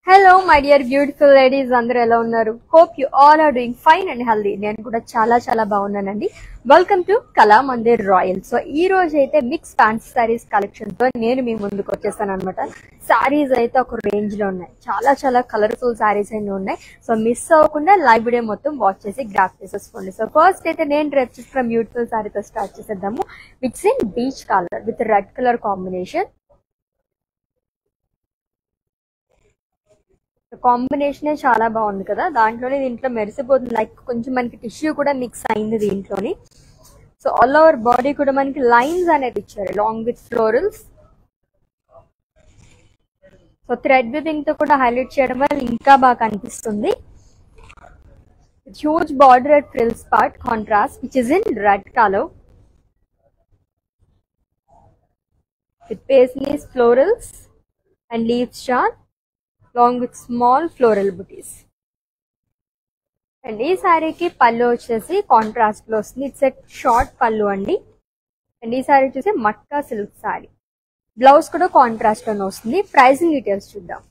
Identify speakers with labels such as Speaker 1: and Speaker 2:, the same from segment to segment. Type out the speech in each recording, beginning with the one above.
Speaker 1: Hello my dear beautiful ladies, అందరూ ఎలా ఉన్నారు? Hope you all are doing fine and healthy. నేను కూడా చాలా బాగున్నానండి. Welcome to Kalamandir royal. So ఈ రోజు అయితే మిక్స్ ఫ్యాన్సీ సారీస్ కలెక్షన్ తో నేను మీ ముందుకు వచ్చేసాను అన్నమాట. సారీస్ అయితే ఒక రేంజ్ లో ఉన్నాయి. చాలా కలర్ఫుల్ సారీస్ అన్ని ఉన్నాయి. సో మిస్ అవ్వకుండా లైవ్ వీడియో మొత్తం వాచ్ చేసి గ్రాఫ్ చేసేసుకోండి. సో ఫస్ట్ అయితే నేను డ్రెస్ చేసుకున్న బ్యూటిఫుల్ సారీతో స్టార్ట్ చేసేద్దాము. It's in beach colour with red colour combination. Combination చాలా బాగుంది కదా, దాంట్లోనే దీంట్లో మెరిసిపోతుంది. లైక్ కొంచెం మనకి టిష్యూ కూడా మిక్స్ అయింది దీంట్లోని. సో ఆల్ ఓవర్ బాడీ కూడా మనకి లైన్స్ అనేది ఇచ్చారు long with florals. So thread weaving తో కూడా హైలైట్ చేయడం వల్ల ఇంకా బాగా కనిపిస్తుంది. Huge border at frills part contrast which is in red colour with paisleys florals and leaves chart along with small floral booties. And ఈ సారీకి పళ్ళు వచ్చేసి కాంట్రాస్ట్ లో వస్తుంది. ఇట్స్ ఎ షార్ట్ పళ్ళు అండి. అండ్ ఈ సారీ వచ్చేసి మట్కా సిల్క్ సారీ. బ్లౌజ్ కూడా కాంట్రాస్ట్ లోనే వస్తుంది. ప్రైసింగ్ డీటెయిల్స్ చూద్దాం.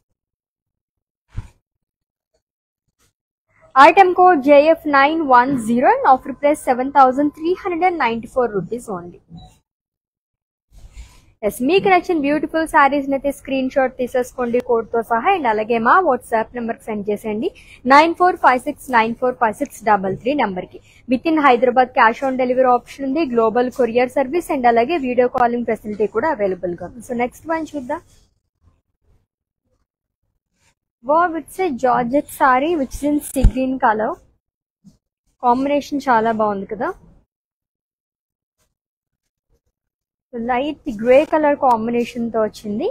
Speaker 1: Item code JF910 and offer price 7,394 rupees only. Yes, మీకు నచ్చిన బ్యూటిఫుల్ సారీస్ అయితే స్క్రీన్ షాట్ తీసేసుకోండి కోడ్ తో సహా. అండ్ అలాగే మా వాట్సాప్ నెంబర్ కి సెండ్ చేసేయండి 9456945633 నెంబర్ కి. With in Hyderabad cash on delivery option ఉంది, గ్లోబల్ కొరియర్ సర్వీస్ అండ్ అలాగే వీడియో కాలింగ్ ఫెసిలిటీ కూడా అవైలబుల్ గా ఉంది. సో నెక్స్ట్ వన్ చూద్దాం. Wow, it's a georgette sorry which is in sea green colour. Combination చాలా బాగుంది కదా. లైట్ గ్రే కలర్ కాంబినేషన్ తో వచ్చింది.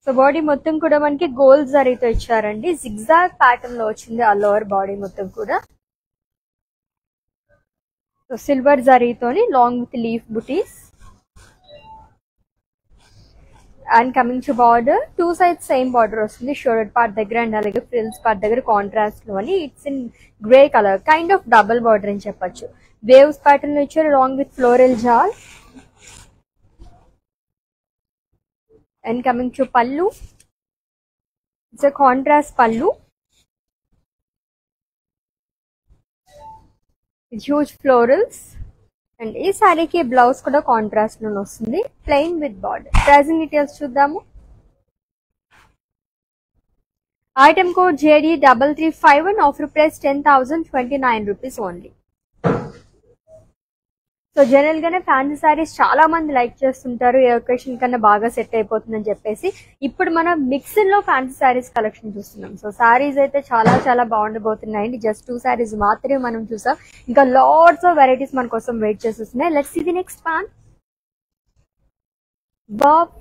Speaker 1: సో బాడీ మొత్తం కూడా మనకి గోల్డ్ జరీతో ఇచ్చారండి. జిగ్జాగ్ ప్యాటర్న్ లో వచ్చింది ఆల్ ఓవర్ బాడీ మొత్తం కూడా. సో సిల్వర్ జరీతోని long with leaf butis. And coming to border, two sides same border వస్తుంది. షోల్డర్ పార్ట్ దగ్గర అండ్ అలాగే ఫ్రిల్స్ పార్ట్ దగ్గర కాంట్రాస్ట్ లోని it's in grey colour, kind of double border అని చెప్పొచ్చు. వేవ్స్ ప్యాటర్న్ లో ఇచ్చారు long with floral jaal. And coming to pallu, it's a contrast pallu with huge florals. And ee saree ki blouse kuda contrast lo vastundi, plain with border. Pricing details chuddaamu. Item code JD3351, offer price 10,029 rupees only. So general గానే fancy saris చాలా మంది like చేస్తుంటారు, ఏ occasion కన్నా బాగా set అయిపోతుందని చెప్పేసి. ఇప్పుడు మనం మిక్సింగ్ లో ఫ్యాన్సీ సారీస్ కలెక్షన్ చూస్తున్నాం. సో సారీస్ అయితే చాలా బాగుండబోతున్నాయండి. జస్ట్ 2 సారీస్ మాత్రమే మనం చూసాం, ఇంకా లాట్స్ ఆఫ్ వెరైటీస్ మన కోసం వెయిట్ చేస్తున్నాయి. Let's see the next one. బాబ్,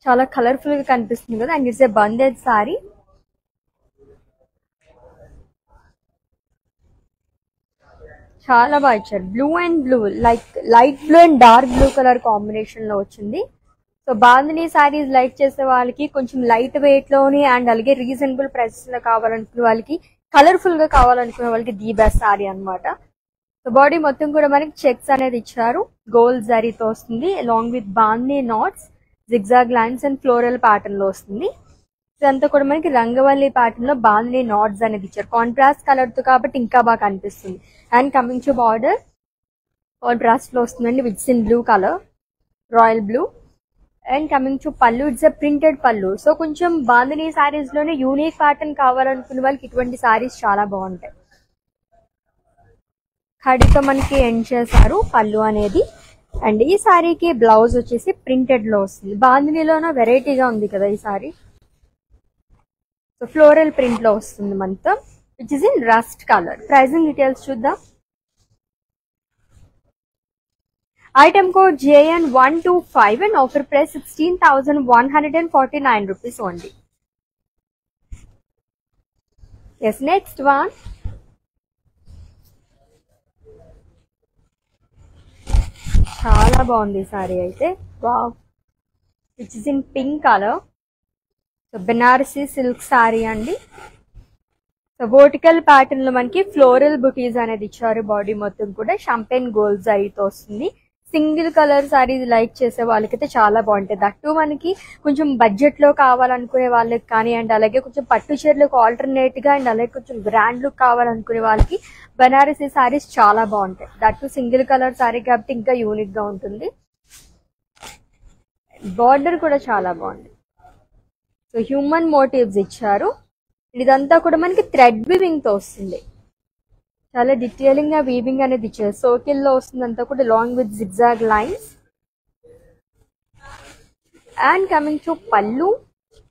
Speaker 1: చాలా కలర్ఫుల్ గా కనిపిస్తుంది కదా. And it's a banded sari. చాలా బాగా ఇచ్చారు. Blue and blue, like light blue and dark blue colour combination లో వచ్చింది. సో బాందినీ సారీస్ లైక్ చేసే వాళ్ళకి, కొంచెం లైట్ వెయిట్ లోని అండ్ అలాగే రీజనబుల్ ప్రైసెస్ లో కావాలనుకునే వాళ్ళకి, కలర్ఫుల్ గా కావాలనుకునే వాళ్ళకి ది బెస్ట్ సారీ అనమాట. సో బాడీ మొత్తం కూడా మనకి చెక్స్ అనేది ఇచ్చారు, గోల్డ్ జరీతో వస్తుంది. Along with bandhani knots, zigzag lines and floral pattern లో వస్తుంది. ఇదంతా కూడా మనకి రంగవల్లి ప్యాటర్న్ లో బాందినీ నాట్స్ అనేది ఇచ్చారు, కాంట్రాస్ట్ కలర్ తో కాబట్టి ఇంకా బాగా కనిపిస్తుంది. And coming to border, contrast లో వస్తుందండి which in blue colour, royal blue. And coming to పళ్ళు, ఇట్స్ ఎ ప్రింటెడ్ పళ్ళు. సో కొంచెం బాందినీ సారీస్ లోనే యూనిక్ ప్యాటర్న్ కావాలనుకునే వాళ్ళకి ఇటువంటి సారీస్ చాలా బాగుంటాయి. కడితో మనకి ఎండ్ చేశారు పళ్ళు అనేది. అండ్ ఈ సారీకి బ్లౌజ్ వచ్చేసి ప్రింటెడ్ లో వస్తుంది. బాందినీలోనో వెరైటీగా ఉంది కదా ఈ సారీ. సో ఫ్లోరల్ ప్రింట్ లో వస్తుంది మనతో, which is in rust colour. Pricing details చూద్దాం. Item code JN125 and offer price 16,149 rupees only. Yes, next one. చాలా బాగుంది ఈ సారీ అయితే. Wow, which is in pink colour. So Banarasi silk sari అండి. సో వర్టికల్ ప్యాటర్న్ లో మనకి ఫ్లోరల్ బుటీస్ అనేది ఇచ్చారు. బాడీ మొత్తం కూడా షాంపెయిన్ గోల్డ్ జరీతో వస్తుంది. సింగిల్ కలర్ సారీస్ లైక్ చేసే వాళ్ళకైతే చాలా బాగుంటాయి. దట్టు మనకి కొంచెం బడ్జెట్ లో కావాలనుకునే వాళ్ళకి కానీ అండ్ అలాగే కొంచెం పట్టు చీరలకు ఆల్టర్నేట్ గా అండ్ అలాగే కొంచెం గ్రాండ్ లుక్ కావాలనుకునే వాళ్ళకి బనారసీ సారీస్ చాలా బాగుంటాయి. దట్టు సింగిల్ కలర్ సారీ కాబట్టి ఇంకా యూనిక్ గా ఉంటుంది. బార్డర్ కూడా చాలా బాగుంది. సో హ్యూమన్ మోటివ్స్ ఇచ్చారు. ఇదంతా కూడా మనకి థ్రెడ్ వీవింగ్ తో వస్తుంది. చాలా డీటెయిలింగ్ గా వీవింగ్ అనేది ఇచ్చారు. సర్కిల్ లో వస్తుంది అంతా కూడా long with zigzag lines. And coming to pallu,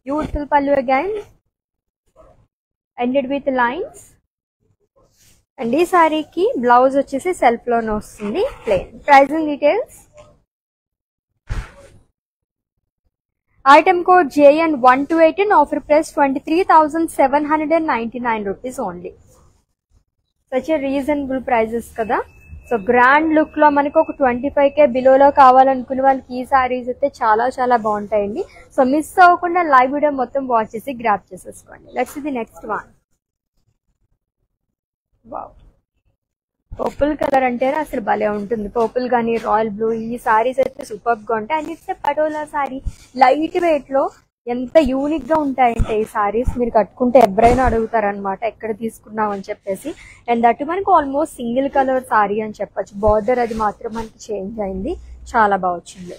Speaker 1: beautiful pallu again ended with lines. And ఈ సారీకి బ్లౌజ్ వచ్చేసి సెల్ఫ్ లోనే వస్తుంది plain. Pricing details. Item code JN128 and offer price 23,799 rupees only. Such a reasonable prices kada. So grand look lo manaki oka 25k below lo kavalఅనుకునే వాళ్ళకి ఈ సారీస్ అయితే చాలా చాలా బాగుంటాయండి. సో మిస్ అవ్వకుండా లైవ్ వీడియో మొత్తం వాచ్ చేసి గ్రాబ్ చేసేసుకోండి. Let's see the next one. Wow, purple colour అంటేనే అసలు భలే ఉంటుంది. పర్పుల్ కానీ రాయల్ బ్లూ, ఈ సారీస్ అయితే సూపర్ గా ఉంటాయి. And it's patola sorry, light weight లో ఎంత యూనిక్ గా ఉంటాయంటే ఈ సారీస్ మీరు కట్టుకుంటే ఎవరైనా అడుగుతారనమాట ఎక్కడ తీసుకున్నాం అని చెప్పేసి. అండ్ అటు మనకు ఆల్మోస్ట్ సింగిల్ కలర్ సారీ అని చెప్పొచ్చు. బార్డర్ అది మాత్రం మనకి చేంజ్ అయింది, చాలా బాగా వచ్చింది.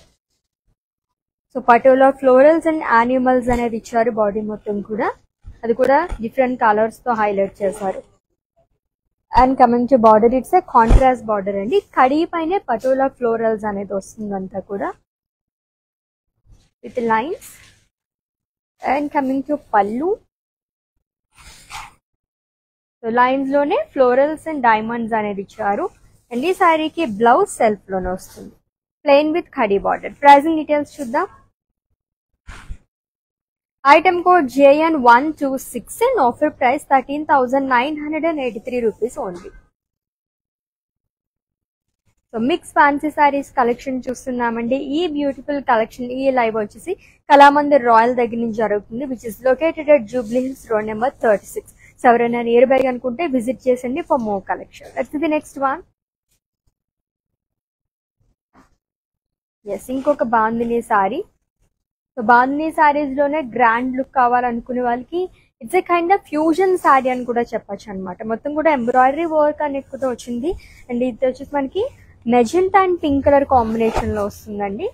Speaker 1: So patola florals and animals అనేది ఇచ్చారు బాడీ మొత్తం కూడా. అది కూడా డిఫరెంట్ కలర్స్ తో హైలైట్ చేశారు. And coming to border, it's a contrast border అండి. కడీ పైనే పటోలా ఫ్లోరల్స్ అనేది వస్తుందంతా కూడా with lines. And coming to pallu, so lines లోనే ఫ్లోరల్స్ అండ్ డైమండ్స్ అనేది ఇచ్చారు. అండ్ ఈ సారీకి బ్లౌజ్ సెల్ఫ్ లోనే వస్తుంది ప్లెయిన్ విత్ కడీ బార్డర్. ప్రైజింగ్ డీటెయిల్స్ చూద్దాం. Item code JN126 and offer price 13,983 rupees only. So mix fancy saris collection చూస్తున్నామండి. ఈ బ్యూటిఫుల్ కలెక్షన్ ఈ లైవ్ వచ్చేసి కళామందిర్ రాయల్ దగ్గర నుంచి జరుగుతుంది, which is located at Jubilee Hills road number 36. So ఎవరైనా నియర్ బై అనుకుంటే విజిట్ చేసండి for more collection. Let's the next one. Yes, ఇంకొక బాందిని సారీ. సో బాందిని సారీస్ లోనే గ్రాండ్ లుక్ కావాలనుకునే వాళ్ళకి it's a kind of fusion sari అని కూడా చెప్పొచ్చు అనమాట. మొత్తం కూడా ఎంబ్రాయిడరీ వర్క్ అనేది కూడా వచ్చింది. అండ్ ఇది వచ్చేసి మనకి magenta and pink colour combination లో వస్తుందండి.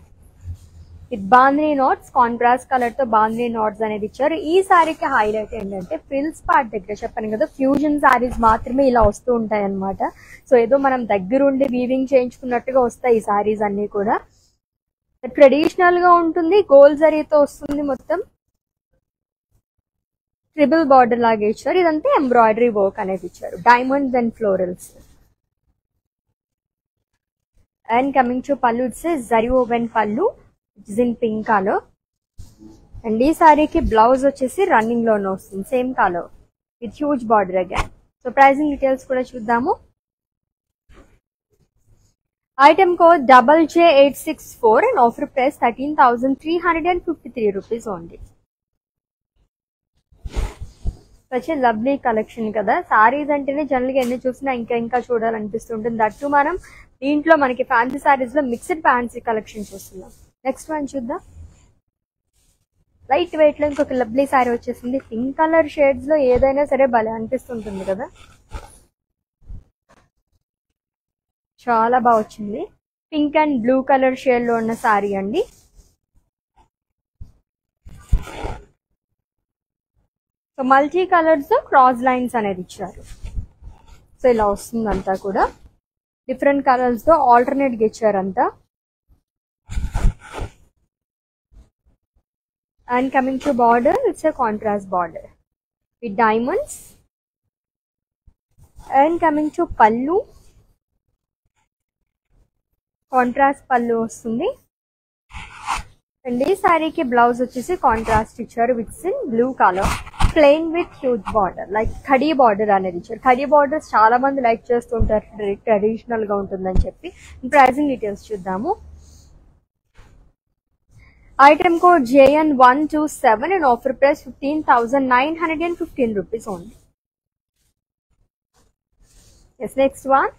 Speaker 1: ఇది బాందిని నాట్స్, కాంట్రాస్ట్ కలర్ తో బాందిని నాట్స్ అనేది ఇచ్చారు. ఈ సారీకి హైలైట్ ఏంటంటే ఫ్రిల్స్ పార్ట్ దగ్గర చెప్పాను కదా, ఫ్యూజన్ సారీస్ మాత్రమే ఇలా వస్తూ ఉంటాయి అనమాట. సో ఏదో మనం దగ్గరుండి వీవింగ్ చేయించుకున్నట్టుగా వస్తాయి ఈ సారీస్ అన్ని కూడా. ట్రెడిషనల్ గా ఉంటుంది, గోల్డ్ జరీతో వస్తుంది, మొత్తం ట్రిబుల్ బార్డర్ లాగా ఇచ్చారు. ఇదంతా ఎంబ్రాయిడరీ వర్క్ అనేది ఇచ్చారు, diamonds and florals. And coming to పల్లు, ఇట్స్ జరీ ఓవెన్ పల్లు, it's in pink colour. And ఈ సారీకి బ్లౌజ్ వచ్చేసి రన్నింగ్ లోనే వస్తుంది, same colour with huge border again. So pricing details కూడా చూద్దాము. Item code JJ864 and offer price 13,353 rupees only. Such a lovely collection kada. Sarees అంటేనే general గా ఎన్ని చూసినా ఇంకా చూడాలనిపిస్తుంటుంది. దట్టు మనం దీంట్లో మనకి ఫ్యాన్సీ సారీస్ లో మిక్స్డ్ ఫ్యాన్సీ కలెక్షన్ చూస్తున్నాం. నెక్స్ట్ వన్ చూద్దాం. లైట్ వెయిట్ లో ఇంకొక లవ్లీ సారీ వచ్చేసింది. పింక్ కలర్ షేడ్స్ లో ఏదైనా సరే భలే అనిపిస్తుంటుంది కదా, చాలా బాగా వచ్చింది. Pink and blue colour shade లో ఉన్న సారీ అండి. So multi colours cross lines అనేది ఇచ్చారు. సో ఇలా వస్తుంది అంతా కూడా డిఫరెంట్ కలర్స్ తో ఆల్టర్నేట్ గా ఇచ్చారంతా. And coming to border, it's a contrast border with diamonds. And coming to pallu, contrast pallu వస్తుంది. అండ్ ఈ సారీకి బ్లౌజ్ వచ్చేసి కాంట్రాస్ట్ ఇచ్చారు with in blue colour, plain with huge border, like khadi border అనేది ఇచ్చారు. ఖడీ బార్డర్స్ చాలా మంది లైక్ చేస్తుంటారు, ట్రెడిషనల్ గా ఉంటుందని చెప్పి. ప్రైసింగ్ డీటెయిల్స్ చూద్దాము. Item code JN127 and offer price 15,915 rupees only. Yes, next one.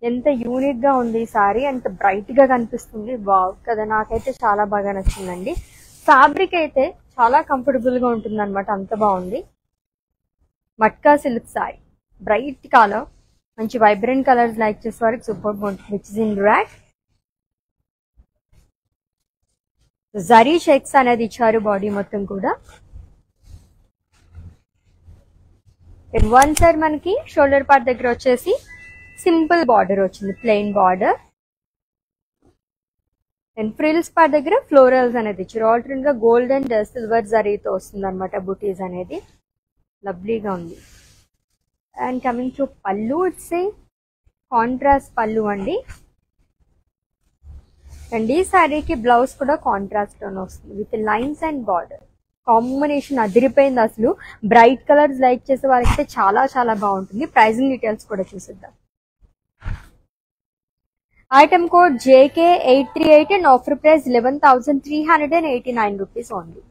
Speaker 1: ఎంత యూనిక్ గా ఉంది ఈ సారీ, ఎంత బ్రైట్ గా కనిపిస్తుంది. వావ్ కదా, నాకైతే చాలా బాగా నచ్చిందండి. ఫ్యాబ్రిక్ అయితే చాలా కంఫర్టబుల్ గా ఉంటుంది అనమాట, అంత బాగుంది. Matka silk sorry, bright colour, మంచి వైబ్రెంట్ కలర్స్ లైక్ చేసే వారికి సూపర్ బాగుంటుంది. Which is in red. Zari checks అనేది ఇచ్చారు బాడీ మొత్తం కూడా. వన్ సైడ్ మనకి షోల్డర్ పార్ట్ దగ్గర వచ్చేసి సింపుల్ బార్డర్ వచ్చింది, plain border. And frills part దగ్గర ఫ్లోరల్స్ అనేది ఇచ్చారు. ఆల్టర్నేట్ గా గోల్డ్ అండ్ సిల్వర్ జరీతో వస్తుంది అనమాట బుటీస్ అనేది. లవ్లీగా ఉంది. అండ్ కమింగ్ టు పళ్ళు, ఇట్స్ ఏ కాంట్రాస్ట్ పళ్ళు అండి. అండ్ ఈ శారీకి బ్లౌజ్ కూడా కాంట్రాస్ట్ లోనే వస్తుంది with lines and border. Combination అదిరిపోయింది అసలు. బ్రైట్ కలర్స్ లైక్ చేసే వాళ్ళకైతే చాలా చాలా బాగుంటుంది. ప్రైజింగ్ డీటెయిల్స్ కూడా చూసిద్దాం. Item code JK838 and offer price 11,389 rupees only.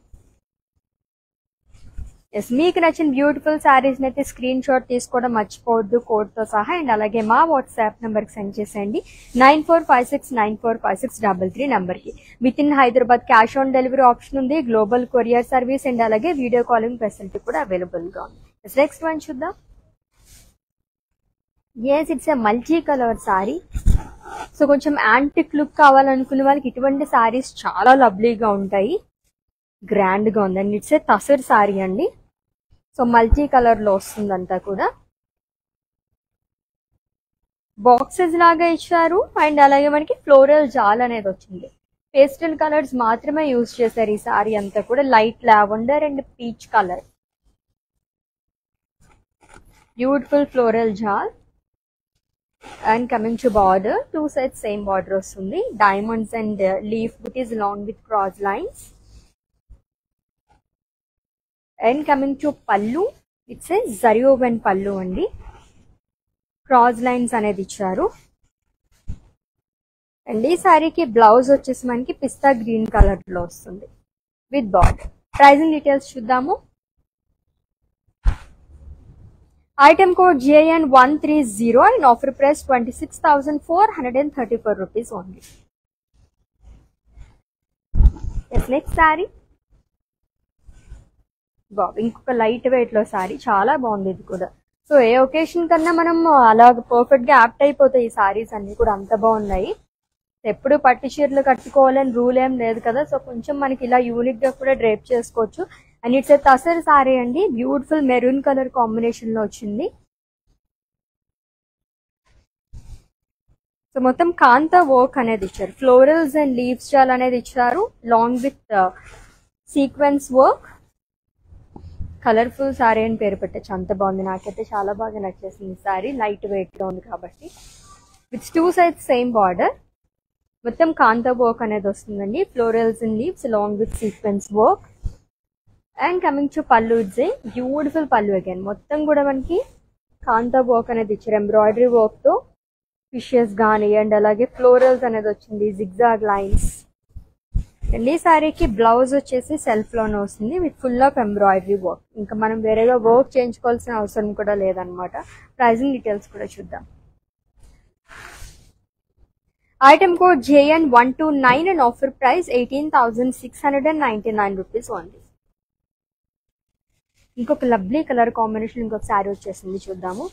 Speaker 1: Yes, మీకు నచ్చిన బ్యూటిఫుల్ శారీస్ అయితే స్క్రీన్ షాట్ తీసుకోవడం మర్చిపోవద్దు కోడ్ తో సహా. అండ్ అలాగే మా వాట్సాప్ నెంబర్ కి సెండ్ చేసేయండి 9456945633 నెంబర్ కి. With in Hyderabad cash on delivery option ఉంది, గ్లోబల్ కొరియర్ సర్వీస్ అండ్ అలాగే వీడియో కాలింగ్ ఫెసిలిటీ కూడా అవైలబుల్ గా ఉంది. నెక్స్ట్ వన్ చూద్దాం. Yes, it's a multi colour sari. So కొంచెం యాంటిక్ లుక్ కావాలనుకునే వాళ్ళకి ఇటువంటి సారీస్ చాలా లవ్లీగా ఉంటాయి, గ్రాండ్ గా ఉంది. And it's A tussar sorry అండి. సో మల్టీ కలర్ లో వస్తుందంతా కూడా. బాక్సెస్ లాగా ఇచ్చారు. అండ్ అలాగే మనకి ఫ్లోరల్ జాల్ అనేది వచ్చింది. పేస్టల్ కలర్స్ మాత్రమే యూజ్ చేశారు ఈ సారీ అంతా కూడా. Light lavender and peach colour. Beautiful floral జాల్. And coming to border, two sides same border వస్తుంది. Diamonds and leaf butis long with cross lines. And coming to పళ్ళు, ఇట్స్ ఏ జరీ ఓవెన్ పళ్ళు అండి. క్రాస్ లైన్స్ అనేది ఇచ్చారు. అండ్ ఈ సారీకి blouse వచ్చేసి మనకి పిస్తా గ్రీన్ కలర్ లో వస్తుంది విత్ బార్డర్. ప్రైజింగ్ డీటెయిల్స్ చూద్దాము. Item code JN130 and offer price 26,434 rupees only. Next sari, బాబు ఇంకొక లైట్ వెయిట్ లో సారీ, చాలా బాగుంది ఇది కూడా. సో ఏ ఒకేషన్ కన్నా మనం అలా పర్ఫెక్ట్ గా యాప్ట్ అయిపోతాయి ఈ సారీస్ అన్ని కూడా, అంత బాగున్నాయి. ఎప్పుడు పట్టు చీరలు కట్టుకోవాలని రూల్ ఏం లేదు కదా. సో కొంచెం మనకి ఇలా యూనిక్ గా కూడా డ్రేప్ చేసుకోవచ్చు. And it's A tussar sorry అండి. బ్యూటిఫుల్ మెరూన్ కలర్ కాంబినేషన్ లో వచ్చింది. సో మొత్తం కాంతా వర్క్ అనేది ఇచ్చారు. ఫ్లోరల్స్ అండ్ లీవ్స్ జాల్ అనేది ఇచ్చారు long with sequence work. Colourful sorry అని పేరు పెట్టచ్చు, అంత బాగుంది. నాకైతే చాలా బాగా నచ్చేసింది సారీ, లైట్ వెయిట్ లో ఉంది కాబట్టి. With two sides same border. మొత్తం కాంతా వర్క్ అనేది వస్తుందండి. Florals and leaves long with sequence work. And coming to పళ్ళు, ఇట్స్ ఏ బ్యూటిఫుల్ పళ్ళు అగైన్. మొత్తం కూడా మనకి కాంతా వర్క్ అనేది ఇచ్చారు, ఎంబ్రాయిడరీ వర్క్ తో ఫిషెస్ గానీ అండ్ అలాగే ఫ్లోరల్స్ అనేది వచ్చింది, జిగ్జాగ్ లైన్స్. అండ్ ఈ సారీకి బ్లౌజ్ వచ్చేసి సెల్ఫ్ లోనే వస్తుంది with full of embroidery work. ఇంకా మనం వేరేగా వర్క్ చేయించుకోవాల్సిన అవసరం కూడా లేదనమాట. ప్రైజింగ్ డీటెయిల్స్ కూడా చూద్దాం. Item code JN129 and offer price 18,699 rupees only. ఇంకొక లవ్లీ కలర్ కాంబినేషన్ ఇంకొక శారీ వచ్చేసింది, చూద్దాము.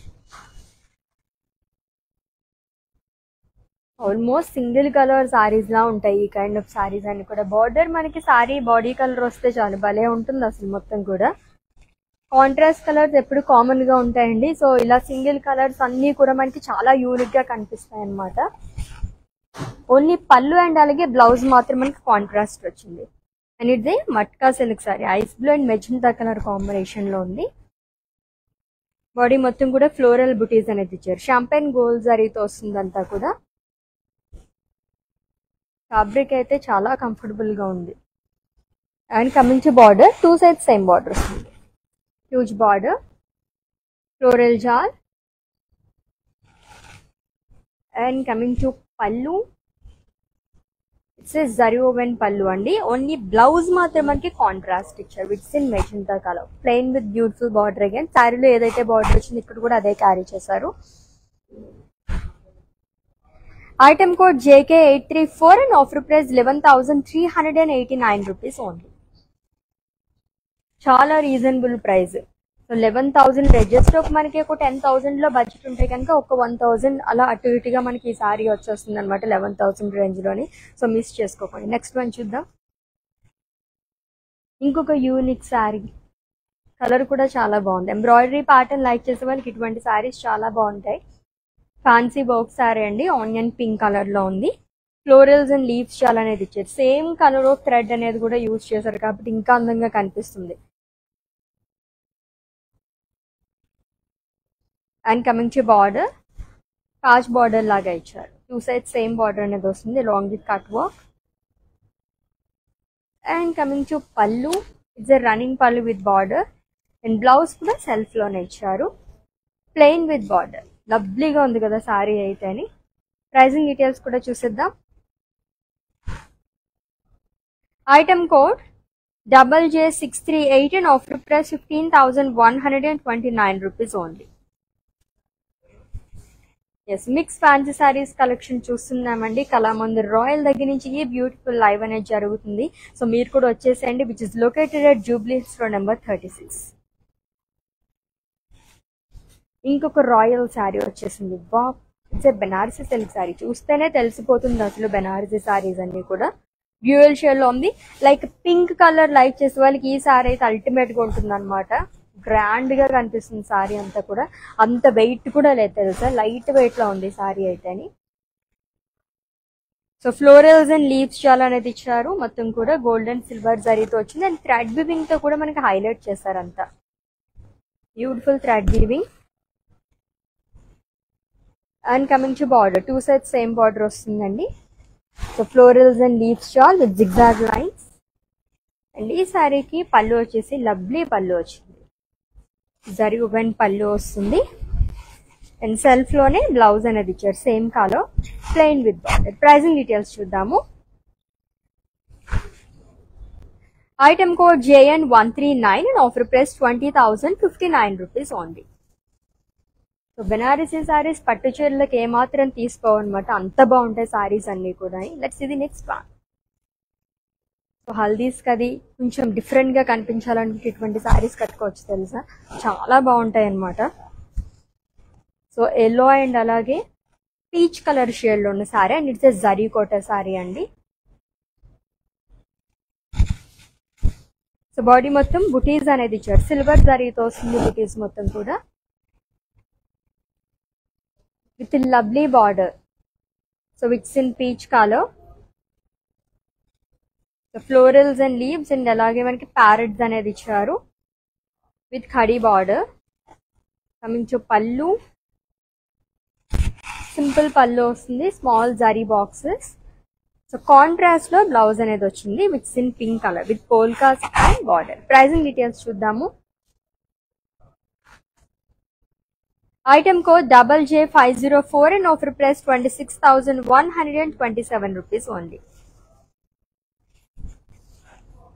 Speaker 1: ఆల్మోస్ట్ సింగిల్ కలర్ సారీస్ లా ఉంటాయి ఈ కైండ్ ఆఫ్ సారీస్ అన్ని కూడా. బార్డర్ మనకి సారీ బాడీ కలర్ వస్తే చాలు, భలే ఉంటుంది అసలు మొత్తం కూడా. కాంట్రాస్ట్ కలర్స్ ఎప్పుడు కామన్ గా ఉంటాయండి. సో ఇలా సింగిల్ కలర్స్ అన్ని కూడా మనకి చాలా యూనిక్ గా కనిపిస్తాయి అన్నమాట. ఓన్లీ పళ్ళు అండ్ అలాగే బ్లౌజ్ మాత్రం మనకి కాంట్రాస్ట్ వచ్చింది. అండ్ ఇది matka silk sorry, ice blue and magenta colour combination లో ఉంది. బాడీ మొత్తం కూడా ఫ్లోరల్ బుటీస్ అనేది ఇచ్చారు. షాంపెన్ గోల్డ్ జరీతో వస్తుందంతా కూడా. ఫ్యాబ్రిక్ అయితే చాలా కంఫర్టబుల్ గా ఉంది. And coming to border, two sides same border వస్తుంది. హ్యూజ్ బార్డర్, ఫ్లోరల్ జాల్. అండ్ కమింగ్ టు పళ్ళు, ఇట్స్ ఏ జరీ ఓవెన్ పళ్ళు అండి. ఓన్లీ బ్లౌజ్ మాత్రం మనకి కాంట్రాస్ట్ ఇచ్చారు it's in magenta colour, plain with beautiful border again. శారీలో ఏదైతే బార్డర్ వచ్చింది ఇక్కడ కూడా అదే క్యారీ చేశారు. Item code JK834 and offer price 11,389 rupees only. చాలా రీజనబుల్ ప్రైస్. సో 11,000 జస్ట్ ఒక మనకి ఒక 10,000 లో బడ్జెట్ ఉంటే కనుక ఒక 1,000 అలా అటు ఇటుగా మనకి ఈ సారీ వచ్చేస్తుంది అనమాట 11,000 రేంజ్ లోని. సో మిస్ చేసుకోకండి. నెక్స్ట్ వన్ చూద్దాం. ఇంకొక యూనిక్ సారీ, కలర్ కూడా చాలా బాగుంది. ఎంబ్రాయిడరీ ప్యాటర్న్ లైక్ చేసే వాళ్ళకి ఇటువంటి సారీస్ చాలా బాగుంటాయి. ఫ్యాన్సీ వర్క్ సారీ అండి, ఆనియన్ పింక్ కలర్ లో ఉంది. ఫ్లోరల్స్ అండ్ లీవ్స్ చాలా అనేది ఇచ్చారు. సేమ్ కలర్ ఆఫ్ థ్రెడ్ అనేది కూడా యూజ్ చేశారు కాబట్టి ఇంకా అందంగా కనిపిస్తుంది. And coming to border, cause border లాగా ఇచ్చారు. 2 సైడ్స్ సేమ్ బార్డర్ అనేది వస్తుంది long with cut work. And coming to పళ్ళు, ఇట్స్ ఎ రన్నింగ్ పళ్ళు విత్ బార్డర్. అండ్ బ్లౌజ్ కూడా సెల్ఫ్ లోనే ఇచ్చారు, ప్లెయిన్ విత్ బార్డర్. లవ్లీగా ఉంది కదా సారీ అయితే అని. ప్రైజింగ్ డీటెయిల్స్ కూడా చూసేద్దాం. Item code JJ638 and offer price 15,129 rupees only. Yes, mix fancy saris collection చూస్తున్నామండి. కళామందిర్ రాయల్ దగ్గర నుంచి ఈ బ్యూటిఫుల్ లైవ్ అనేది జరుగుతుంది. సో మీరు కూడా వచ్చేసేయండి, which is located at Jubilee Hills road number 36. ఇంకొక రాయల్ శారీ వచ్చేసింది. వా, it's a Banarasi silk sari. చూస్తేనే తెలిసిపోతుంది అసలు బెనారసీ శారీస్ అన్ని కూడా. డ్యూయల్ షేడ్ లో ఉంది. లైక్ పింక్ కలర్ లైక్ చేసే వాళ్ళకి ఈ శారీ అయితే అల్టిమేట్ గా ఉంటుంది అనమాట. గ్రాండ్ గా కనిపిస్తుంది సారీ అంతా కూడా. అంత వెయిట్ కూడా లేదు తెలుసా, లైట్ వెయిట్ లో ఉంది సారీ అయితే అని. సో ఫ్లోరల్స్ అండ్ లీవ్స్ చాలా అనేది ఇచ్చారు. మొత్తం కూడా గోల్డ్ అండ్ సిల్వర్ జరీతో వచ్చింది. అండ్ థ్రెడ్ వీవింగ్ తో కూడా మనకి హైలైట్ చేశారు అంతా. Beautiful thread weaving. And coming to border, 2 sides same border వస్తుందండి. సో ఫ్లోరల్స్ అండ్ లీవ్స్ షాల్ విత్ జిగ్జాగ్ లైన్స్. అండ్ ఈ సారీకి పళ్ళు వచ్చేసి లవ్లీ పళ్ళు వచ్చింది, జరీ ఉబెన్ పళ్ళు వస్తుంది. అండ్ సెల్ఫ్ లోనే బ్లౌజ్ అనేది ఇచ్చారు, same colour, plain with border. Pricing details చూద్దాము. Item code JN139 and offer price 20,059 rupees only. So Banarasi saris పట్టు చీరలకు ఏమాత్రం తీసుకోవన్నమాట, అంత బాగుంటాయి సారీస్ అన్ని కూడా. లెట్స్ ఇది నెక్స్ట్ వన్. సో హల్దీస్ కది కొంచెం డిఫరెంట్ గా కనిపించాలంటే ఇటువంటి సారీస్ కట్టుకోవచ్చు తెలుసా, చాలా బాగుంటాయి అన్నమాట. సో ఎల్లో అండ్ అలాగే పీచ్ కలర్ షేడ్ లో ఉన్న సారీ. అండ్ ఇట్స్ జరీ కోట సారీ అండి. సో బాడీ మొత్తం బుటీస్ అనేది ఇచ్చారు, సిల్వర్ జరీతో వస్తుంది బుటీస్ మొత్తం కూడా, with lovely border. So it's in peach colour. So florals and leaves and అలాగే మనకి ప్యారెట్స్ అనేది ఇచ్చారు with khadi border. Coming to pallu, simple pallu వస్తుంది, small zari boxes. So contrast లో బ్లౌజ్ అనేది వచ్చింది with in pink colour with polkas and border. Pricing details చూద్దాము. Item code JJ504 and offer price 26,127 rupees only.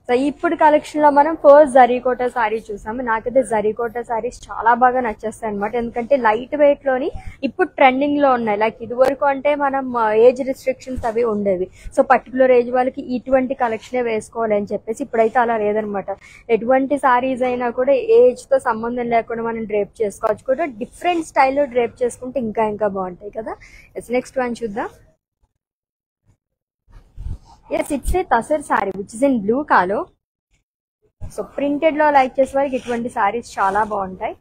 Speaker 1: So ఇప్పుడు కలెక్షన్ లో మనం ఫస్ట్ జరీకోట సారీ చూసాము. నాకైతే జరీకోట సారీస్ చాలా బాగా నచ్చేస్తాయి అనమాట, ఎందుకంటే లైట్ వెయిట్ లోని ఇప్పుడు ట్రెండింగ్ లో ఉన్నాయి. లైక్ ఇది వరకు అంటే మనం ఏజ్ రిస్ట్రిక్షన్స్ అవి ఉండేవి. సో పర్టికులర్ ఏజ్ వాళ్ళకి ఇటువంటి కలెక్షనే వేసుకోవాలి అని చెప్పేసి, ఇప్పుడైతే అలా లేదనమాట. ఎటువంటి సారీస్ అయినా కూడా ఏజ్ తో సంబంధం లేకుండా మనం డ్రేప్ చేసుకోవచ్చు కూడా. డిఫరెంట్ స్టైల్లో డ్రేప్ చేసుకుంటే ఇంకా ఇంకా బాగుంటాయి కదా. నెక్స్ట్ వన్ చూద్దాం. Yes, it's a tasar saree which is in blue color. So printed లో లైక్ చేసే వారికి ఇటువంటి సారీస్ చాలా బాగుంటాయి.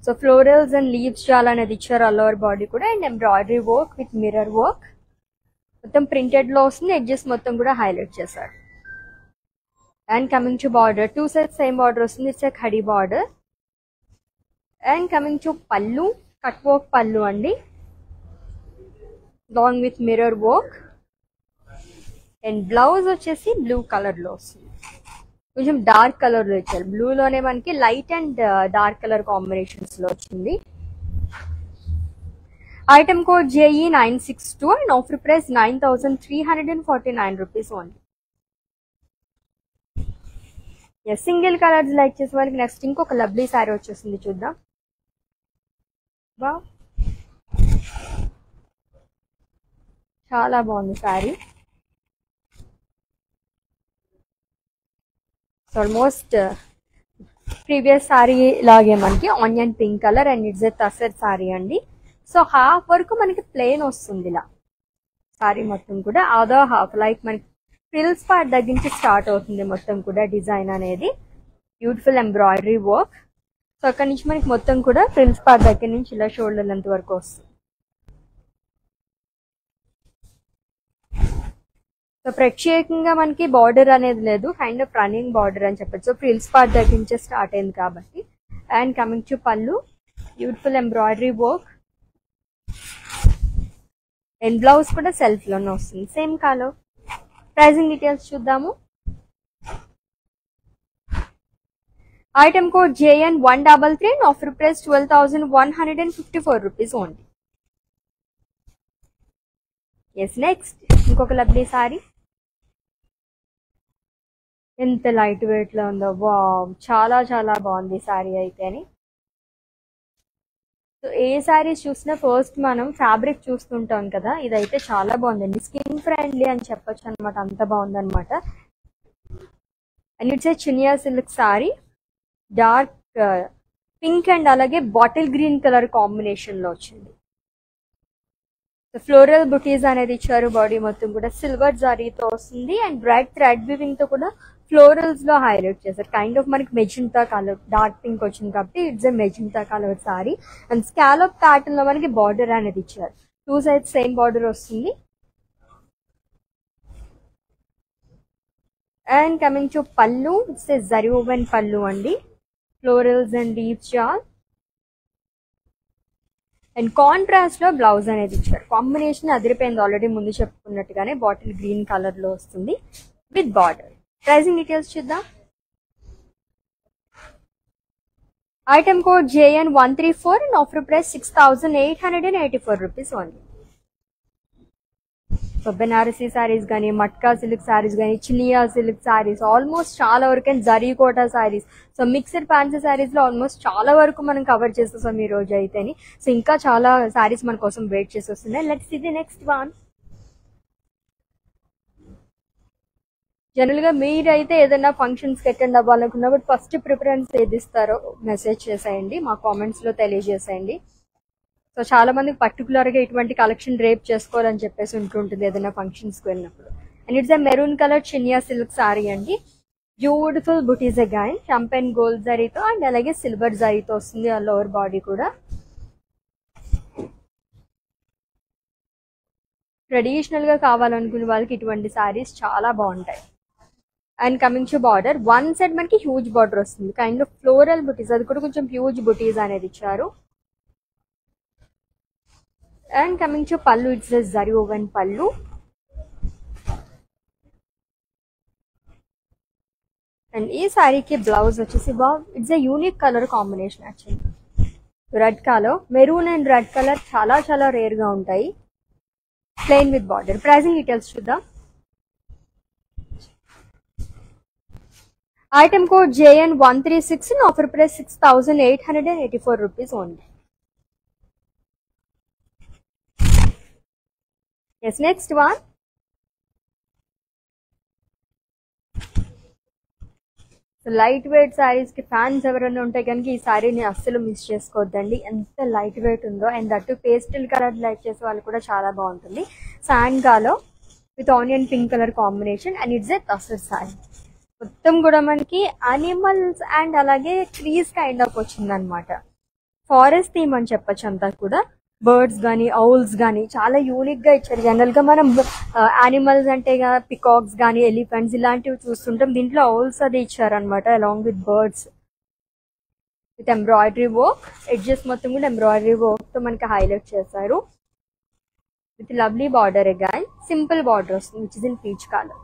Speaker 1: సో ఫ్లోరల్స్ అండ్ లీవ్స్ చాలా అనేది ఇచ్చారు ఆల్ ఓవర్ బాడీ కూడా. And embroidery work with mirror work మొత్తం ప్రింటెడ్ లో వస్తుంది. ఎడ్జెస్ మొత్తం కూడా హైలైట్ చేశారు. And coming to border, 2 sides same border వస్తుంది. It's a khadi border. And coming to pallu, cut work pallu అండి, long with mirror work. And blouse వచ్చేసి బ్లూ కలర్ లో వస్తుంది, కొంచెం డార్క్ కలర్ లో ఇచ్చారు. బ్లూ లోనే మనకి light and dark colour combinations లో వచ్చింది. Item code JE962 and offer price 9,349 rupees only. Single colours like చేసే వాళ్ళకి నెక్స్ట్ ఇంకొక లవ్లీ సారీ వచ్చేసింది, చూద్దాం. చాలా బాగుంది శారీ. ఆల్మోస్ట్ ప్రీవియస్ శారీ లాగే మనకి onion pink colour and it's a tussar sari అండి. సో హాఫ్ వరకు మనకి ప్లెయిన్ వస్తుంది ఇలా శారీ మొత్తం కూడా. అదో హాఫ్ లైక్ మనకి ఫ్రిల్స్ పార్ట్ దగ్గర నుంచి స్టార్ట్ అవుతుంది మొత్తం కూడా డిజైన్ అనేది. Beautiful embroidery work. సో అక్కడి నుంచి మనకి మొత్తం కూడా ఫ్రిల్స్ పార్ట్ దగ్గర నుంచి ఇలా షోల్డర్ లెంత్ వరకు వస్తుంది. సో ప్రత్యేకంగా మనకి బార్డర్ అనేది లేదు, కైండ్ ఆఫ్ రన్నింగ్ బార్డర్ అని చెప్పచ్చు. సో ఫ్రిల్స్ పార్ట్ దగ్గర నుంచే స్టార్ట్ అయింది కాబట్టి. అండ్ కమింగ్ టు పళ్ళు, beautiful embroidery work and blouse కూడా సెల్ఫ్ లోనే వస్తుంది సేమ్ కలర్. ప్రైజింగ్ డీటెయిల్స్ చూద్దాము. Item code JN133 and offer price 12,154 rupees only. Yes, next ఇంకొక లవ్లీ సారీ. ఎంత లైట్ వెయిట్ లో ఉందో, వావ్ చాలా చాలా బాగుంది సారీ అయితేని. సో ఏ సారీస్ చూసినా ఫస్ట్ మనం ఫ్యాబ్రిక్ చూస్తుంటాం కదా, ఇదైతే చాలా బాగుందండి. స్కిన్ ఫ్రెండ్లీ అని చెప్పొచ్చు అనమాట, అంత బాగుంది అనమాట. And it's A Chiniya silk sorry, dark pink and అలాగే బాటిల్ గ్రీన్ కలర్ కాంబినేషన్ లో వచ్చింది. ఫ్లోరల్ బుటీస్ అనేది ఇచ్చారు. బాడీ మొత్తం కూడా సిల్వర్ జరీతో వస్తుంది అండ్ బ్రైట్ థ్రెడ్ వీవింగ్ తో కూడా ఫ్లోరల్స్ లో హైలైట్ చేశారు. కైండ్ ఆఫ్ మనకి మెజెంటా కలర్, డార్క్ పింక్ వచ్చింది కాబట్టి it's a magenta colour sari. And scallop pattern లో మనకి బార్డర్ అనేది ఇచ్చారు. టూ సైడ్స్ సేమ్ బార్డర్ వస్తుంది. అండ్ కమింగ్ టు పళ్ళు, ఇట్స్ ఎ జరీ ఓవెన్ పళ్ళు అండి. Florals and leaves jaal and contrast లో బ్లౌజ్ అనేది ఇచ్చారు. కాంబినేషన్ అదిరిపోయింది, ఆల్రెడీ ముందు చెప్పుకున్నట్టుగానే బాటిల్ గ్రీన్ కలర్ లో వస్తుంది విత్ బార్డర్. ప్రైజింగ్ డీటెయిల్స్ చూద్దాం. Item code JN134 and offer price 6,884 rupees only. So Banarasi saris కానీ, మట్కా సిల్క్ శారీస్ కానీ, చినియా సిల్క్ శారీస్ ఆల్మోస్ట్ చాలా వరకు, and zari kota saris, so mixed fancy saris లో ఆల్మోస్ట్ చాలా వరకు మనం కవర్ చేసేస్తాం ఈ రోజు అయితేని. సో ఇంకా చాలా శారీస్ మన కోసం వెయిట్ చేసి వస్తున్నాయి. Let's see the next one. General గా మీరైతే ఏదైనా ఫంక్షన్స్ కి అటెండ్ అవ్వాలనుకున్నప్పుడు ఫస్ట్ ప్రిఫరెన్స్ ఏది ఇస్తారో మెసేజ్ చేసేయండి, మా కామెంట్స్ లో తెలియజేసేయండి. సో చాలా మందికి పర్టికులర్ గా ఇటువంటి కలెక్షన్ రేప్ చేసుకోవాలని చెప్పేసి ఉంటుంటుంది ఏదైనా ఫంక్షన్స్ కి వెళ్ళినప్పుడు. And it's a maroon colour Chiniya silk sari అండి. బ్యూటిఫుల్ బుటీస్ అగైన్, షాంపెన్ గోల్డ్ జరీతో అండ్ అలాగే సిల్వర్ జరీతో వస్తుంది ఆ లోవర్ బాడీ కూడా. ట్రెడిషనల్ గా కావాలనుకునే వాళ్ళకి ఇటువంటి సారీస్ చాలా బాగుంటాయి. And coming to border, one side మనకి హ్యూజ్ బార్డర్ వస్తుంది, కైండ్ ఆఫ్ ఫ్లోరల్ బుటీస్, అది కూడా కొంచెం హ్యూజ్ బుటీస్ అనేది ఇచ్చారు. అండ్ కమింగ్ టు పళ్ళు, it's a zari woven pallu. And ఈ శారీకి బ్లౌజ్ వచ్చేసి it's a unique colour combination actually. Red colour, maroon and red colour చాలా చాలా రేర్ గా ఉంటాయి. Plain with border. Pricing details చూద్దాం. Item code JN136 and offer price 6,884 rupees only. Yes, next one. So light weight saris కి fans ఎవరైనా ఉంటే కనుక ఈ శారీని అస్సలు మిస్ చేసుకోవద్దండి. ఎంత లైట్ వెయిట్ ఉందో, and that pastel colour like చేసే వాళ్ళు కూడా చాలా బాగుంటుంది. సాంగాలో with onion pink colour combination and it's a tussar sari. మొత్తం కూడా మనకి అనిమల్స్ అండ్ అలాగే ట్రీస్ కైండ్ ఆఫ్ వచ్చింది అనమాట. ఫారెస్ట్ థీమ్ అని చెప్పచ్చు అంతా కూడా. బర్డ్స్ కానీ, ఔల్స్ కానీ చాలా యూనిక్ గా ఇచ్చారు. జనరల్ గా మనం యానిమల్స్ అంటే పికాక్స్ కానీ, ఎలిఫెంట్స్ ఇలాంటివి చూస్తుంటాం. దీంట్లో ఔల్స్ అది ఇచ్చారు అనమాట along with birds with embroidery work. Edges మొత్తం కూడా ఎంబ్రాయిడరీ వర్క్ తో మనకి హైలైట్ చేశారు with lovely border. Again simple border వస్తుంది which is in peach colour.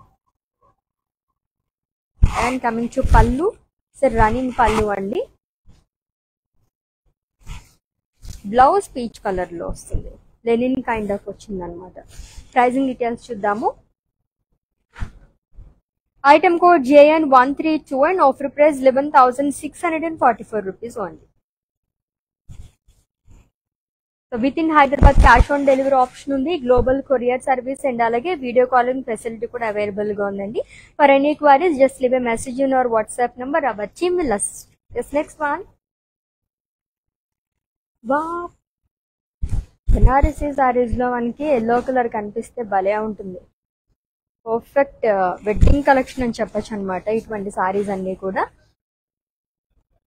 Speaker 1: And coming to pallu, సార్ రన్నింగ్ పళ్ళు అండి. బ్లౌజ్ పీచ్ కలర్ లో వస్తుంది, లెనిన్ కైండ్ ఆఫ్ వచ్చింది అనమాట. ప్రైజింగ్ డీటెయిల్స్ చూద్దాము. Item code JN132 and offer price 11,644 rupees only. So with in Hyderabad cash on delivery option ఉంది, global courier service and అలాగే video calling facility కూడా available గా ఉందండి. For any queries just leave a message in our WhatsApp number. Our team will assist. Yes next one. Wow, Banarasi saris లో మనకి yellow colour కనిపిస్తే భలే ఉంటుంది. పర్ఫెక్ట్ వెడ్డింగ్ కలెక్షన్ అని చెప్పొచ్చు అనమాట ఇటువంటి సారీస్ అన్ని కూడా.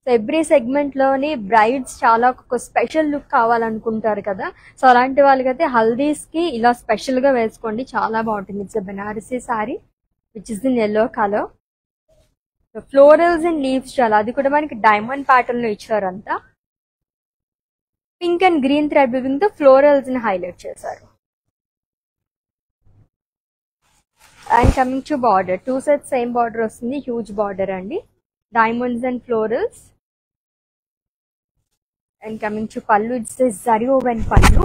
Speaker 1: సో ఎవ్రీ సెగ్మెంట్ లోని బ్రైడ్స్ చాలా ఒక స్పెషల్ లుక్ కావాలనుకుంటారు కదా, సో అలాంటి వాళ్ళకైతే హల్దీస్ కి ఇలా స్పెషల్ గా వేసుకోండి, చాలా బాగుంటుంది. It's Banarasi sorry which is in yellow colour. So florals and leaves చాలా, అది కూడా మనకి డైమండ్ ప్యాటర్న్ లో ఇచ్చారు. అంతా pink and green thread weaving తో ఫ్లోరల్స్ ని హైలైట్ చేశారు. And coming to border, 2 sets same border వస్తుంది, హ్యూజ్ బార్డర్ అండి, diamonds and florals. And coming to పళ్ళు, ఇట్స్ జరీ ఓవెన్ పళ్ళు.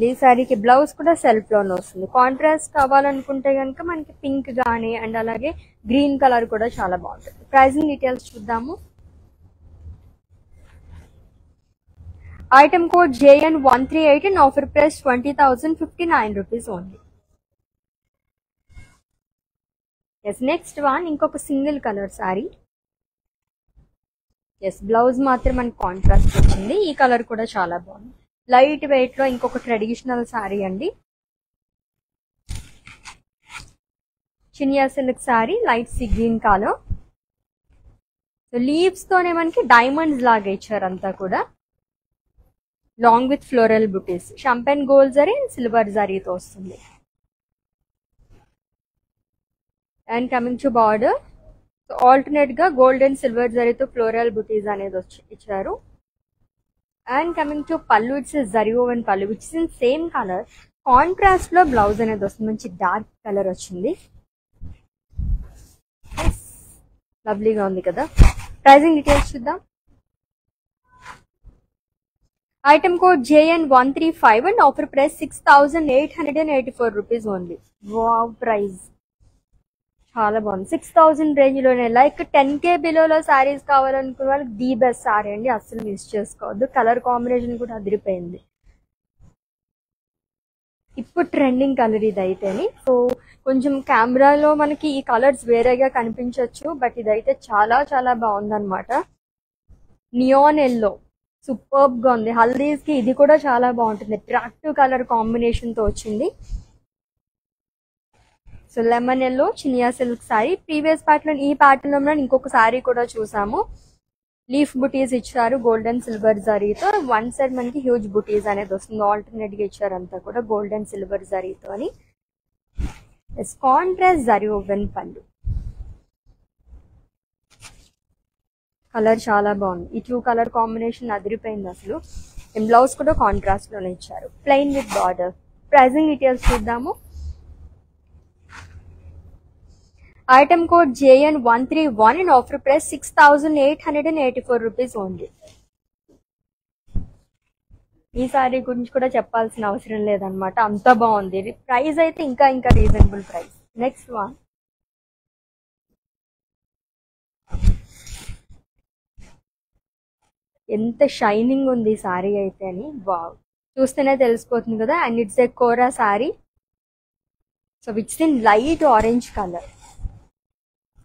Speaker 1: ఈ సారీకి బ్లౌజ్ కూడా సెల్ఫ్ లోనే వస్తుంది. కాంట్రాస్ట్ కావాలనుకుంటే కనుక మనకి పింక్ గానీ అండ్ అలాగే గ్రీన్ కలర్ కూడా చాలా బాగుంటుంది. ప్రైసింగ్ డీటెయిల్స్ చూద్దాము. Item code JN138 and offer price 20,059 rupees only. Yes, next one ఇంకొక single colour sari. Yes, blouse మాత్రం మనకి కాంట్రాస్ట్ వచ్చింది. ఈ కలర్ కూడా చాలా బాగుంది. లైట్ వెయిట్ లో ఇంకొక ట్రెడిషనల్ సారీ అండి, Chiniya silk sorry, light sea green colour. So leaves తోనే మనకి డైమండ్స్ లాగా ఇచ్చారు అంతా కూడా, long with floral buttis. షంపెన్ gold zari and silver జరీతో వస్తుంది. And coming to border, alternate గా గోల్డ్ అండ్ సిల్వర్ జరీతో ఫ్లోరల్ బుటీస్ అనేది ఇచ్చారు. అండ్ కమింగ్ టు పళ్ళు, ఇట్స్ జరీ ఓవెన్ పళ్ళు which is in same colour. Contrast లో బ్లౌజ్ అనేది వస్తుంది, మంచి డార్క్ కలర్ వచ్చింది, లవ్లీగా ఉంది కదా. ప్రైజింగ్ డీటెయిల్స్ చూద్దాం. Item code JN135 and offer price 6,884 rupees only. Wow, price చాలా బాగుంది. 6,000 రేంజ్ లోనే, లైక్ 10K బిలోలో సారీస్ కావాలనుకునే వాళ్ళకి ది బెస్ట్ సారీ అండి, అస్సలు మిస్ చేసుకోవద్దు. కలర్ కాంబినేషన్ కూడా అదిరిపోయింది. ఇప్పుడు ట్రెండింగ్ కలర్ ఇది అయితేని. సో కొంచెం కెమెరాలో మనకి ఈ కలర్స్ వేరేగా కనిపించవచ్చు, బట్ ఇదైతే చాలా చాలా బాగుంది అనమాట. నియాన్ ఎల్లో సూపర్బ్ గా ఉంది. హల్దీస్ కి ఇది కూడా చాలా బాగుంటుంది, అట్రాక్టివ్ కలర్ కాంబినేషన్ తో వచ్చింది. So lemon yellow Chiniya silk sorry. Previous pattern, ఈ ప్యాటర్న్ లో ఇంకొక సారీ కూడా చూసాము, లీఫ్ బుటీస్ ఇచ్చారు గోల్డ్ అండ్ సిల్వర్ జరీతో. వన్ సైడ్ మనకి హ్యూజ్ బుటీస్ అనేది వస్తుంది, ఆల్టర్నేట్ గా ఇచ్చారు అంతా కూడా గోల్డ్ అండ్ సిల్వర్ జరీతో అని. కాంట్రాస్ట్ జరీ ఓవెన్ పళ్ళు, కలర్ చాలా బాగుంది. ఈ 2 కలర్ కాంబినేషన్ అదిరిపోయింది అసలు. బ్లౌజ్ కూడా కాంట్రాస్ట్ లోనే ఇచ్చారు, plain with border. Pricing details చూద్దాము. Item code JN131 and offer price 6,884 rupees only. ఈ సారీ గురించి కూడా చెప్పాల్సిన అవసరం లేదనమాట, అంత బాగుంది. ప్రైస్ అయితే ఇంకా ఇంకా రీజనబుల్ ప్రైస్. Next one. ఎంత షైనింగ్ ఉంది సారీ అయితే అని, వావ్, చూస్తేనే తెలిసిపోతుంది కదా. And it's a kora sari, so which in light orange colour.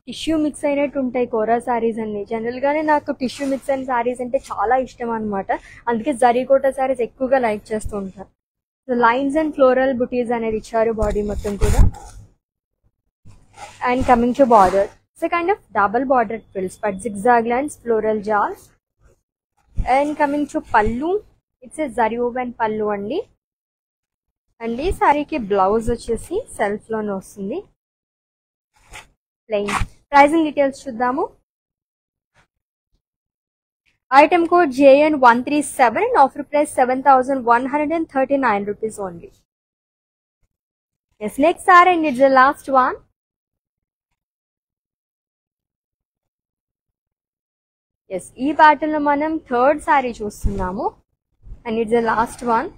Speaker 1: Tissue mix అయినట్టు ఉంటాయి కోరా సారీస్ అన్ని. జనరల్ గానే నాకు టిష్యూ మిక్స్ అయిన సారీస్ అంటే చాలా ఇష్టం అనమాట, అందుకే జరీకోట సారీస్ ఎక్కువగా లైక్ చేస్తూ ఉంటాను. So lines and floral butis అనేది ఇచ్చారు బాడీ మొత్తం కూడా. And coming to border, it's kind of double border frills but zigzag lines, floral jars. And coming to పళ్ళు, ఇట్స్ ఏ జరీ ఓవెన్ పళ్ళు అండి. అండ్ ఈ సారీకి బ్లౌజ్ వచ్చేసి సెల్ఫ్ లోనే వస్తుంది, ప్లెయిన్. ప్రైజింగ్ డీటెయిల్స్ చూద్దాము. Item code JN137 and offer price 7,139 rupees only. Yes, next saree and it's the last one. Yes, ఈ ప్యాటర్న్ లో మనం థర్డ్ సారీ చూస్తున్నాము and it's the last one.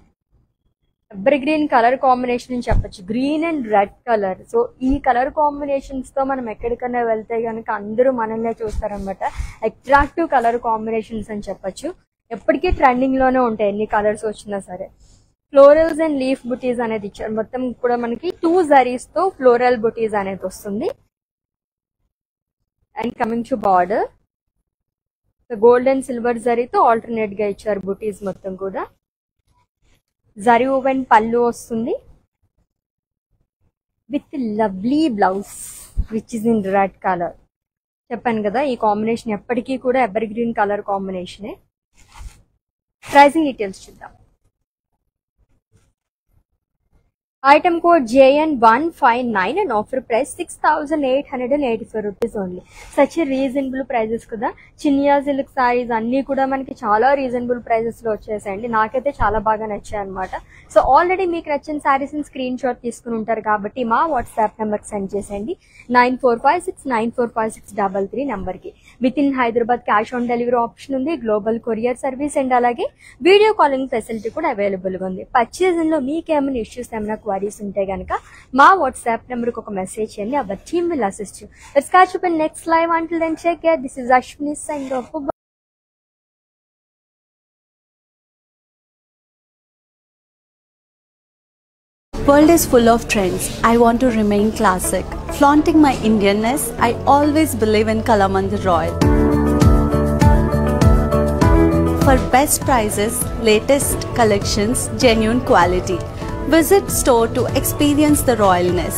Speaker 1: Ever green colour combination అని చెప్పొచ్చు, green and red colour. So ఈ colour combinations తో మనం ఎక్కడికైనా వెళ్తే కనుక అందరూ మనల్నే చూస్తారనమాట. అట్రాక్టివ్ కలర్ కాంబినేషన్స్ అని చెప్పొచ్చు. ఎప్పటికీ ట్రెండింగ్ లోనే ఉంటాయి ఎన్ని కలర్స్ వచ్చినా సరే. ఫ్లోరల్స్ అండ్ లీఫ్ బుటీస్ అనేది ఇచ్చారు. మొత్తం కూడా మనకి 2 జరీస్ తో ఫ్లోరల్ బుటీస్ అనేది వస్తుంది. And coming to border, gold and silver జరీతో ఆల్టర్నేట్ గా ఇచ్చారు బుటీస్ మొత్తం కూడా. జరీ ఓవెన్ పళ్ళు వస్తుంది with lovely blouse which is in red colour. చెప్పాను కదా ఈ కాంబినేషన్ ఎప్పటికీ కూడా ఎవర్ గ్రీన్ కలర్ కాంబినేషనే. ప్రైసింగ్ డీటెయిల్స్ చూద్దాం. Item code JN159 and offer price 6,884 rupees only. Such a reasonable prices కదా. చినియా సిల్క్ సారీస్ అన్ని కూడా మనకి చాలా రీజనబుల్ ప్రైజెస్ లో వచ్చేసాయండి. నాకైతే చాలా బాగా నచ్చాయి అనమాట. సో ఆల్రెడీ మీకు నచ్చిన సారీస్ స్క్రీన్ షాట్ తీసుకుని ఉంటారు కాబట్టి మా వాట్సాప్ నెంబర్ సెండ్ చేసేయండి 9456945633 నెంబర్ కి. With in Hyderabad cash on delivery option ఉంది, గ్లోబల్ కొరియర్ సర్వీస్ అండ్ అలాగే వీడియో కాలింగ్ ఫెసిలిటీ కూడా అవైలబుల్ గా ఉంది. పర్చేసింగ్ లో మీకు ఏమైనా ఇష్యూస్ ఏమైనా క్వరీస్ ఉంటే గనక మా వాట్సాప్ నెంబర్ కి ఒక మెసేజ్ చేయండి. Our team will assist you. Let's catch up in next live. Until then take care. This is Ashwini signing off.
Speaker 2: World is full of trends. I want to remain classic. Flaunting my Indianness, I always believe in Kalamandir Royal. For best prices, latest collections, genuine quality. Visit store to experience the royalness.